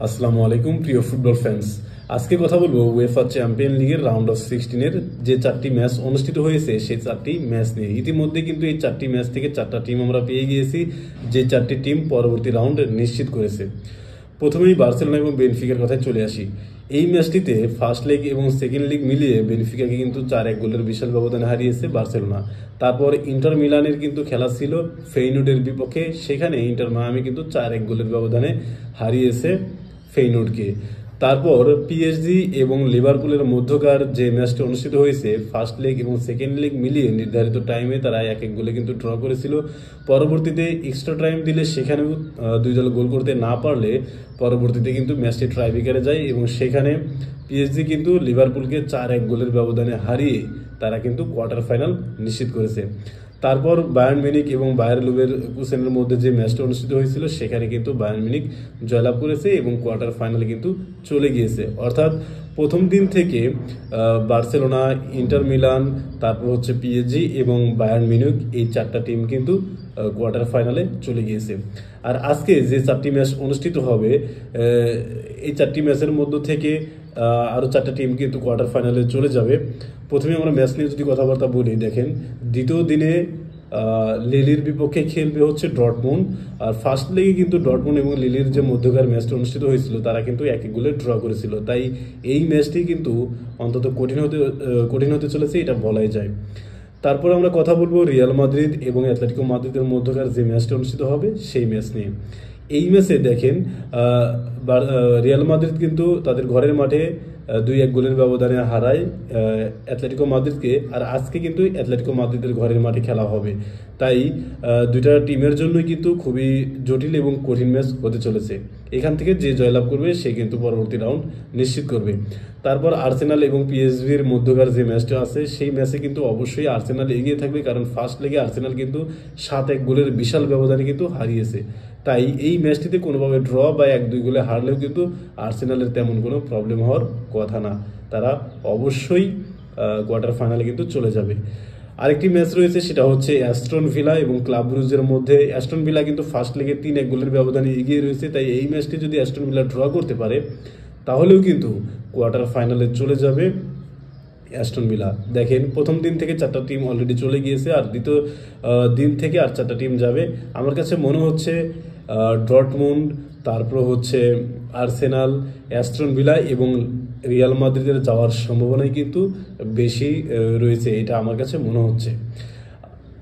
আসসালামু আলাইকুম প্রিয় ফুটবল ফ্যান্স। আজকে কথা বলবো উয়েফা চ্যাম্পিয়ন লিগের রাউন্ড অফ 16-এর যে 4টি ম্যাচ অনুষ্ঠিত হয়েছে সেই 4টি ম্যাচ নিয়ে। ইতিমধ্যে কিন্তু এই 4টি ম্যাচ থেকে 4টা টিম আমরা পেয়ে গিয়েছি, যে 4টি টিম পরবর্তী রাউন্ড নিশ্চিত করেছে। প্রথমেই বার্সেলোনা এবং বেনফিকার কথায় চলে আসি। এই ম্যাচটিতে ফার্স্ট লেগ এবং সেকেন্ড লেগ মিলিয়ে বেনফিকাকে কিন্তু 4-1 গোলের বিশাল ব্যবধানে হারিয়েছে বার্সেলোনা। তারপর ইন্টার মিলানের কিন্তু খেলা ছিল ফেইনুর্ডের বিপক্ষে, সেখানে ইন্টার মায়ামি কিন্তু 4-1 গোলের ব্যবধানে হারিয়েছে ফেইনুর্ডকে। তারপর পিএসজি এবং লিভারপুলের মধ্যকার যে ম্যাচটি অনুষ্ঠিত হয়েছে, ফার্স্ট লেগ এবং সেকেন্ড লেগ মিলিয়ে নির্ধারিত টাইমে তারা 1-1 গোলে কিন্তু ড্র করেছিল। পরবর্তীতে এক্সট্রা টাইম দিলে সেখানেও দুই দল গোল করতে না পারলে পরবর্তীতে কিন্তু ম্যাচটি ট্রাইব্রেকারে যায় এবং সেখানে পিএসজি কিন্তু লিভারপুলকে 4-1 গোলের ব্যবধানে হারিয়ে তারা কিন্তু কোয়ার্টার ফাইনাল নিশ্চিত করেছে। তারপর বায়ার্ন মিউনিখ এবং বায়ার লেভারকুসেনের মধ্যে যে ম্যাচটা অনুষ্ঠিত হয়েছিল সেখানে কিন্তু বায়ার্ন মিউনিখ জয়লাভ করেছে এবং কোয়ার্টার ফাইনালে কিন্তু চলে গিয়েছে। অর্থাৎ প্রথম দিন থেকে বার্সেলোনা, ইন্টার মিলান, তারপর হচ্ছে পিএসজি এবং বায়ার্ন মিউনিখ, এই 4টা টিম কিন্তু কোয়ার্টার ফাইনালে চলে গিয়েছে। আর আজকে যে 4টি ম্যাচ অনুষ্ঠিত হবে, এই 4টি ম্যাচের মধ্য থেকে আরও 4টা টিম কিন্তু কোয়ার্টার ফাইনালে চলে যাবে। প্রথমে আমরা ম্যাচ নিয়ে যদি কথাবার্তা বলি, দেখেন দ্বিতীয় দিনে লিলির বিপক্ষে খেলবে হচ্ছে ডর্টমুন্ড। আর ফার্স্ট লেগে কিন্তু ডর্টমুন্ড এবং লিলির যে মধ্যকার ম্যাচটা অনুষ্ঠিত হয়েছিল তারা কিন্তু 1-1 গোলে ড্র করেছিল। তাই এই ম্যাচটি কিন্তু অন্তত কঠিন হতে চলেছে, এটা বলাই যায়। তারপর আমরা কথা বলবো রিয়াল মাদ্রিদ এবং অ্যাটলেটিকো মাদ্রিদের মধ্যকার যে ম্যাচটা অনুষ্ঠিত হবে সেই ম্যাচ নিয়ে। এই ম্যাচে দেখেন রিয়াল মাদ্রিদ কিন্তু তাদের ঘরের মাঠে 2-1 গোলের ব্যবধানে হারায় অ্যাটলেটিকো মাদ্রিদকে। আর আজকে কিন্তু অ্যাটলেটিকো মাদ্রিদের ঘরের মাঠে খেলা হবে। তাই দুইটা টিমের জন্যই কিন্তু খুবই জটিল এবং কঠিন ম্যাচ হতে চলেছে। এখান থেকে যে জয়লাভ করবে সে কিন্তু পরবর্তী রাউন্ড নিশ্চিত করবে। তারপর আর্সেনাল এবং পিএসভির মধ্যকার যে ম্যাচটা আছে সেই ম্যাচে কিন্তু অবশ্যই আর্সেনাল এগিয়ে থাকবে, কারণ ফার্স্ট লেগে আর্সেনাল কিন্তু 7-1 গোলের বিশাল ব্যবধানে কিন্তু হারিয়েছে। তাই এই ম্যাচটিতে কোনোভাবে ড্র বা 1-2 গোলে হারলেও কিন্তু আর্সেনালের তেমন কোনো প্রবলেম হওয়ার কথা না, তারা অবশ্যই কোয়ার্টার ফাইনালে কিন্তু চলে যাবে। আরেকটি ম্যাচ রয়েছে, সেটা হচ্ছে অ্যাস্টন ভিলা এবং ক্লাব ব্রুজের মধ্যে। অ্যাস্টন ভিলা কিন্তু ফার্স্ট লেগে 3-1 গোলের ব্যবধানে এগিয়ে রয়েছে। তাই এই ম্যাচটি যদি অ্যাস্টন ভিলা ড্র করতে পারে তাহলেও কিন্তু কোয়ার্টার ফাইনালে চলে যাবে অ্যাস্টন ভিলা। দেখেন প্রথম দিন থেকে 4টা টিম অলরেডি চলে গিয়েছে, আর দ্বিতীয় দিন থেকে আর 4টা টিম যাবে। আমার কাছে মনে হচ্ছে ডর্টমুন্ড, তারপর হচ্ছে আর্সেনাল, অ্যাস্টন ভিলা এবং রিয়াল মাদ্রিদের যাওয়ার সম্ভাবনাই কিন্তু বেশি রয়েছে, এটা আমার কাছে মনে হচ্ছে।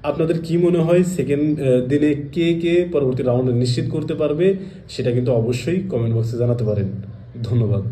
আপনাদের কি মনে হয় সেকেন্ড দিনে কে কে পরবর্তী রাউন্ড নিশ্চিত করতে পারবে, সেটা কিন্তু অবশ্যই কমেন্ট বক্সে জানাতে পারেন। ধন্যবাদ।